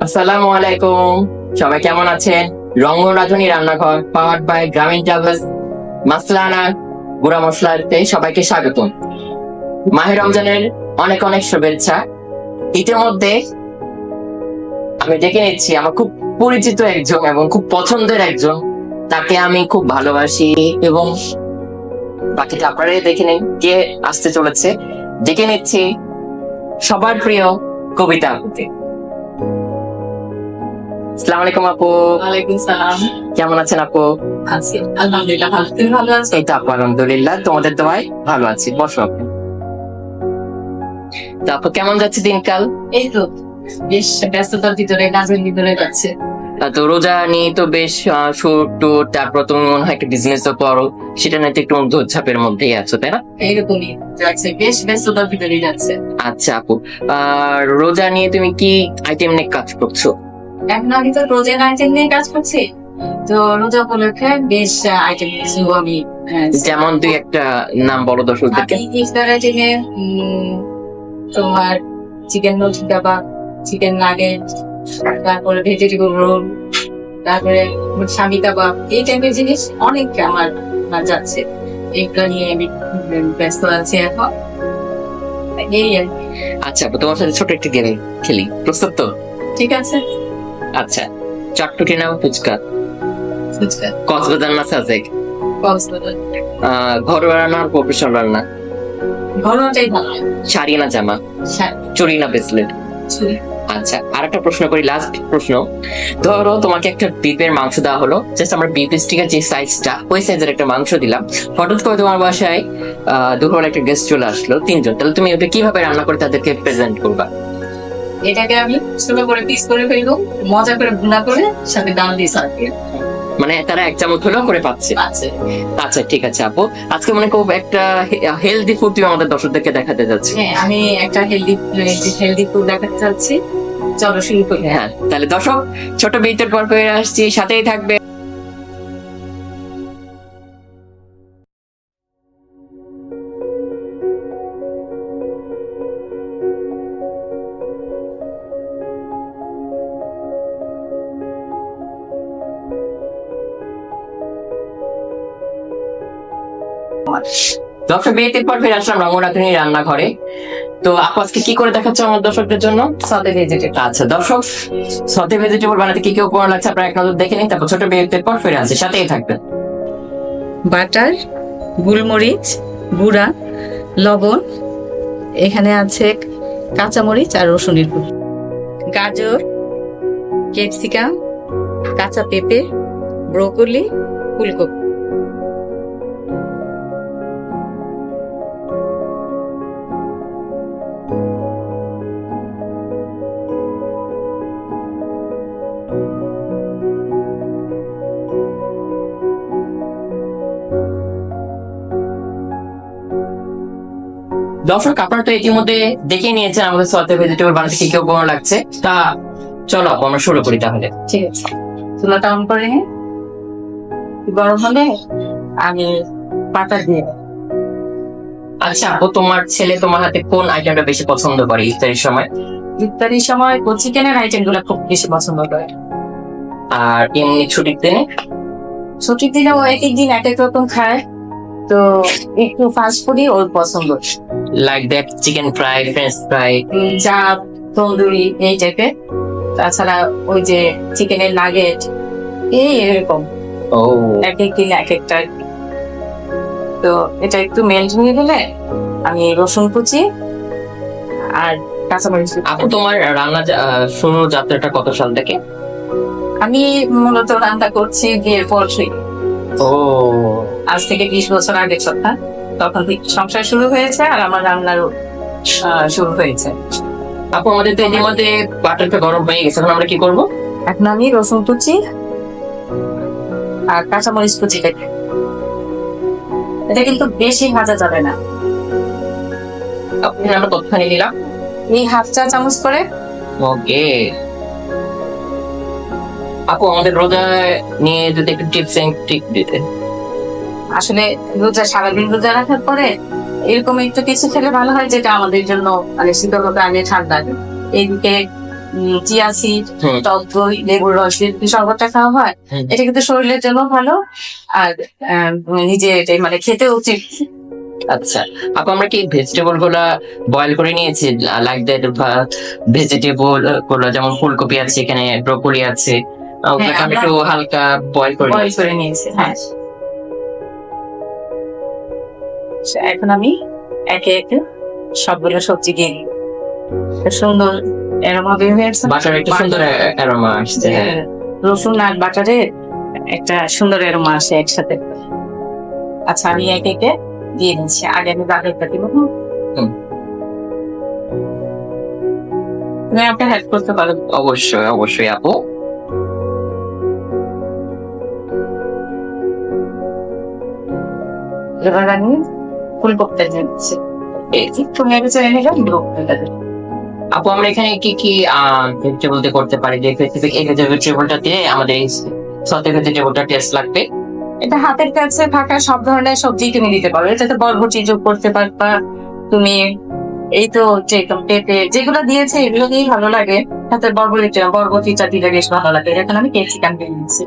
আসসালামু আলাইকুম। সবাই কেমন আছেন? রংমন রাঁধুনি রান্নাঘর পাওয়ার্ড বাই গ্রামীণ ট্রাভেলস মাসলানা গুঁড়া মশলাতে সবাইকে স্বাগতম। মাহে রমজানের অনেক অনেক শুভেচ্ছা। ইতিমধ্যে আমি ডেকে নিচ্ছি আমার খুব পরিচিত একজন এবং খুব পছন্দের একজন, তাকে আমি খুব ভালোবাসি এবং বাকিটা আপনারাই দেখে নিন কে আসতে চলেছে। ডেকে নিচ্ছি সবার প্রিয় কবিতা আপুকে। আসসালামু আলাইকুম আপু। ওয়ালাইকুম সালাম। কেমন আছেন আপু? আছি আলহামদুলিল্লাহ ভালো। তুমি ভালো আছো? এই তো আপু আলহামদুলিল্লাহ, তোমাদের দোয়ায় ভালো আছি। বসো আপু। তো আপু কেমন যাচ্ছে দিনকাল? এই তো বেশ ব্যস্ততার ভিতরে, কাজের ভিতরে যাচ্ছে। তো রোজা নিয়ে তো বেশ শুট টুট, তারপর তুমি মনে হয় একটা বিজনেসও করো, সেটা নিয়ে তো একটু দৌড়ঝাঁপের মধ্যেই আছো, তাই না? এইরকমই যাচ্ছে, বেশ ব্যস্ততার ভিতরেই যাচ্ছে। আচ্ছা আপু, রোজা নিয়ে তুমি কি আইটেম নিয়ে কাজ করছো? এখন আমি তো রোজার আইটেম নিয়ে কাজ করছি। তো রোজা উপলক্ষে বেশ আইটেম কিছু আমি যেমন দুই একটা নাম বলো দর্শকদেরকে। ইফতার আইটেমে তোমার চিকেন রোল কাবাব, চিকেন নাগেট, তারপরে ভেজিটেবল রোল, তারপরে স্বামী কাবাব, এই টাইপের জিনিস অনেক আমার যাচ্ছে। এগুলো নিয়ে আমি ব্যস্ত আছি এখন। এই আর কি। আচ্ছা আপু, তোমার সাথে ছোট একটি গেম খেলি, প্রস্তুত তো? ঠিক আছে। আচ্ছা, চটপটি নাম ফুচকা, ফুচকা, কক্সবাজার না সাজেক, কক্সবাজার। ঘরোয়া রান্না আর প্রফেশনাল রান্না, ঘরোয়াটাই ভালো হয়। শাড়ি না জামা, চুড়ি না ব্রেসলেট? ছুরি। আচ্ছা, আর একটা প্রশ্ন করি, লাস্ট প্রশ্ন। ধরো তোমাকে একটা বিফের মাংস দেওয়া হলো, জাস্ট আমরা বিফ স্টিকের যে সাইজটা, ওই সাইজের একটা মাংস দিলাম। হঠাৎ করে তোমার বাসায় দুপুর একটা গেস্ট চলে আসলো, তিনজন, তাহলে তুমি ওটা কিভাবে রান্না করে তাদেরকে প্রেজেন্ট করবা? এটাকে আমি ছোট করে পিস করে ফেলবো, মজা করে ভুনা করে সাথে ডাল দিয়ে সার্ভ করে মানে তারা এক চামচ হলেও করে পাচ্ছে? আছে। আচ্ছা ঠিক আছে আপু, আজকে মনে খুব একটা হেলদি ফুড তুমি আমাদের দর্শকদেরকে দেখাতে যাচ্ছি। হ্যাঁ, আমি একটা হেলদি ফুড দেখাতে চাচ্ছি। চলো শুরু করি। হ্যাঁ, তাহলে দর্শক ছোট বিরতির পর ফিরে আসছি, সাথেই থাকবে। দর্শক বিরতির পর ফিরে আসলাম রঙ্গনাথনী রান্নাঘরে। তো আপু আজকে কি করে দেখাচ্ছ আমার দর্শকদের জন্য? সাথে ভেজিটেবল। আচ্ছা দর্শক, সতে ভেজিটেবল বানাতে কি কি উপকরণ লাগছে আপনারা এক নজর দেখে নিন, তারপর ছোট বিরতির পর ফিরে আসছি, সাথেই থাকবেন। বাটার, গোলমরিচ গুঁড়া, লবণ, এখানে আছে কাঁচামরিচ আর রসুনের গুঁড়ো, গাজর, ক্যাপসিকাম, কাঁচা পেঁপে, ব্রোকলি, ফুলকপি। দর্শক আপনারা তো ইতিমধ্যে দেখে নিয়েছেন আমাদের সতে ভেজিটেবল বানাতে কি কি উপকরণ লাগছে। তা চলো আপু আমরা শুরু করি তাহলে। ঠিক আছে, চুলাটা অন করে গরম হলে আমি বাটার দিয়ে দেব। আচ্ছা আপু, তোমার ছেলে তোমার হাতে কোন আইটেমটা বেশি পছন্দ করে ইফতারির সময়? ইফতারির সময় চিকেনের আইটেম গুলো খুব বেশি পছন্দ করে। আর এমনি ছুটির দিনে? ছুটির দিনেও এক এক দিন এক এক রকম খায়, তো একটু ফাস্ট ফুডই ওর পছন্দ। Like that chicken fry, French fry, চাপ, তন্দুরি, এই টাইপের। তাছাড়া ওই যে চিকেনের নাগেট, এই এরকম ও এক এক দিন এক একটা। তো এটা একটু মেল্ট হয়ে গেলে আমি রসুন কুচি আর কাঁচামরিচ। আপু তোমার রান্না শুরু যাত্রাটা কত সাল থেকে? আমি মূলত রান্না করছি বিয়ের পর থেকে। ও আজ থেকে 20 বছর আগের কথা। তখন থেকে সংসার শুরু হয়েছে আর আমার রান্নার শুরু হয়েছে। আপু আমাদের তো এর মধ্যে বাটারটা গরম হয়ে গেছে, এখন আমরা কি করব? এখন আমি রসুন কুচি আর কাঁচামরিচ কুচি দেব। এটা কিন্তু বেশি ভাজা যাবে না। আপনি আমরা কতখানি নিলাম? এই হাফ চা চামচ করে। ওকে আপু, আমাদের রোজা নিয়ে যদি একটু টিপস এন্ড ট্রিক দিতে। আসলে রোজা, সারাদিন রোজা রাখার পরে এরকম একটু কিছু খেলে ভালো হয়, যেটা আমাদের জন্য মানে শীতলতা আনে, ঠান্ডা। এইদিকে চিয়া সিড, হুম। টক দই, লেবুর রস দিয়ে যদি শরবতটা খাওয়া হয়, হুম। এটা কিন্তু শরীরের জন্য ভালো। আর নিজে এটাই মানে খেতে উচিত। আচ্ছা আপু, আমরা কি ভেজিটেবল গুলা বয়েল করে নিয়েছি, লাইক দ্যাট? ভেজিটেবল গুলো যেমন ফুলকপি আছে, এখানে ব্রোকলি আছে, ওগুলোকে আমরা একটু হালকা বয়েল করে বয়েল নিয়েছি। করে নিয়েছি, হ্যাঁ। এখন আমি একে একে সবগুলো সবজি দিয়ে দিই। একটা সুন্দর এরোমা বের হয়েছে। বাটার একটা সুন্দর অ্যারোমা আসছে। হ্যাঁ, রসুন আর বাটারের একটা সুন্দর এরোমা আসে একসাথে। আচ্ছা, আমি একে একে দিয়ে নিচ্ছি। আগে আমি বাটারটা দিব। হুম। তুমি আমাকে হেল্প করতে পারো। অবশ্যই অবশ্যই আপু। এবার আমি ফুলকপিটা দিয়ে দিচ্ছি। এই যে তুমি আগে চেয়ে নিলাম ফুলকপিটা দিয়ে। আপু, আমরা এখানে কি কি ভেজিটেবল দিয়ে করতে পারি, যে স্পেসিফিক এই ভেজিটেবলটা দিয়ে আমাদের এই সতে ভেজিটেবলটা টেস্ট লাগবে? এটা হাতের কাছে থাকা সব ধরনের সবজি তুমি দিতে পারো। এটাতে বরবটি যোগ করতে পারবা তুমি। এই তো যে পেঁপে যেগুলো দিয়েছে এগুলো দিয়েই ভালো লাগে। সাথে বরবটিটা দিলে বেশ ভালো লাগে। এখন আমি ক্যাপসিকাম দিয়ে দিচ্ছি।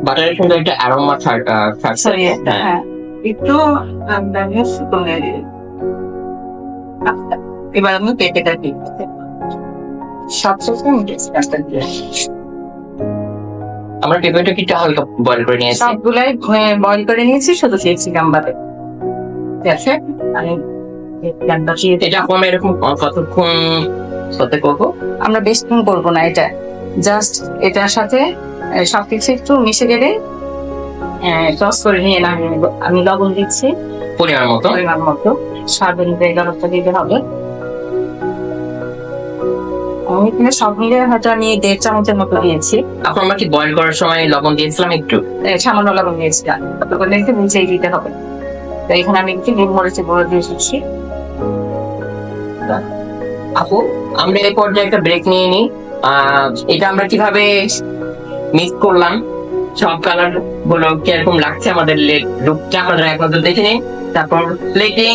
বাটারের সুন্দর একটা অ্যারোমা থাকছে। সরি, হ্যাঁ একটু কমে দিয়ে। আচ্ছা, এবার আমি পেঁপেটা দিয়ে দিচ্ছি। সবশেষে আমি ক্যাপসিকামটা দিয়ে দিচ্ছি। আমরা পেঁপেটা কি একটু হালকা বয়েল করে নিয়েছি? সবগুলাই বয়েল করে নিয়েছি, শুধু ক্যাপসিকাম বাদে। ঠিক আছে, আমি ক্যাপসিকামটা দিয়ে দিই। এটা আমরা এরকম কতক্ষণ সাথে করবো? আমরা বেশিক্ষণ করবো না এটা, জাস্ট এটার সাথে সবকিছু একটু মিশে গেলে টস করে নিয়ে নামিয়ে নেবো। আমি লবণ দিচ্ছি পরিমাণ মতো। পরিমাণ মতো। স্বাদ অনুযায়ী লবণটা দিতে হবে। আমি এখানে সব মিলে হয়তো আমি 1.5 চামচের মতো দিয়েছি। এখন আমরা কি বয়েল করার সময় লবণ দিয়েছিলাম একটু? সামান্য লবণ দিয়েছিলাম, ততক্ষণ একটু নিচেই দিতে হবে। তো এখানে আমি একটু গোলমরিচের গুঁড়ো দিয়ে দিচ্ছি। আপু, আমরা এই পর্যায়ে একটা ব্রেক নিয়ে নিই। এটা আমরা কিভাবে মিক্স করলাম, সব কালার গুলো কিরকম লাগছে, আমাদের লুকটা আমাদের একমাত্র দেখে নিই। তারপর প্লেটিং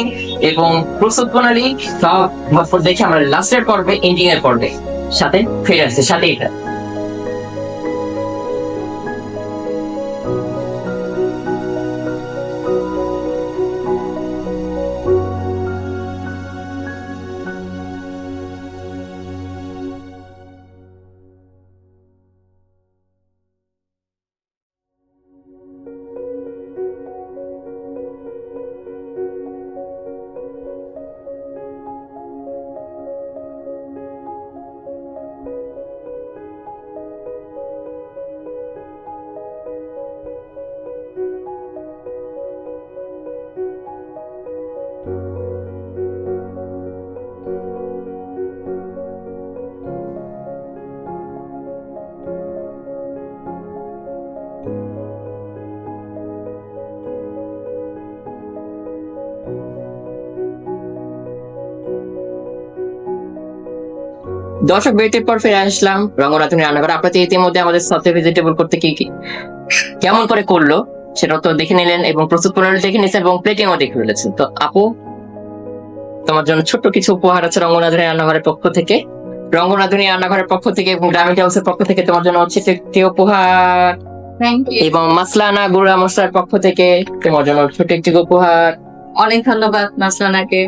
এবং প্রস্তুত প্রণালী সব ভরপুর দেখে আমরা লাস্টের পর্বে, এন্ডিং এর পর্বে সাথে ফিরে আসছে, সাথে এটা। দর্শক, বিরতির পর ফিরে আসলাম রঙ্গনাথনী রান্নাঘর। আপনাদের ইতিমধ্যে আমাদের সতে ভেজিটেবল করতে কি কি কেমন করে করলো সেটা তো দেখে নিলেন, এবং প্রস্তুত প্রণালী দেখে নিয়েছেন, এবং প্লেটিংও দেখে ফেলেছেন। তো আপু, তোমার জন্য ছোট্ট কিছু উপহার আছে রঙ্গনাথনী রান্নাঘরের পক্ষ থেকে। রঙ্গনাথনী রান্নাঘরের পক্ষ থেকে এবং গ্রামীণ হাউসের পক্ষ থেকে তোমার জন্য হচ্ছে একটি উপহার, থ্যাংক ইউ। এবং মাসলানা গুঁড়া মশলার পক্ষ থেকে তোমার জন্য ছোট একটি উপহার, অনেক ধন্যবাদ মাসলানাকে।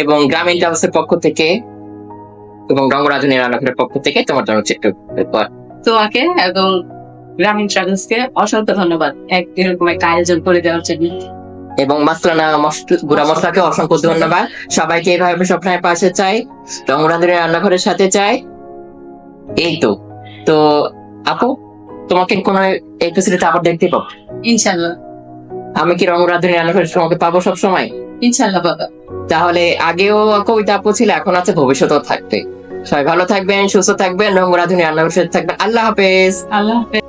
এবং গ্রামীণ হাউসের পক্ষ থেকে এবং রঙ্গনাথনী রান্নাঘরের পক্ষ থেকে তোমার জন্য হচ্ছে একটু উপহার। তোমাকে এবং গ্রামীণ ট্রাভেলসকে অসংখ্য ধন্যবাদ এরকম একটা আয়োজন করে দেওয়ার জন্য। এবং মাসলানা গুঁড়া মশলাকে অসংখ্য ধন্যবাদ। সবাইকে এইভাবে সবসময় পাশে চাই, রঙ্গনাথনী রান্নাঘরের সাথে চাই। এই তো তো আপু, তোমাকে কোনো এপিসোডে আবার দেখতে পাবো ইনশাল্লাহ। আমি কি রঙ্গনাথনী রান্নাঘরে তোমাকে পাবো সব সময়? ইনশাল্লাহ বাবা। তাহলে আগেও কবিতা আপু ছিল, এখন আছে, ভবিষ্যতেও থাকবে। সবাই ভালো থাকবেন, সুস্থ থাকবেন, রঙ্গনাথনী রান্নাঘরের সাথে থাকবেন। আল্লাহ হাফেজ। আল্লাহ হাফেজ।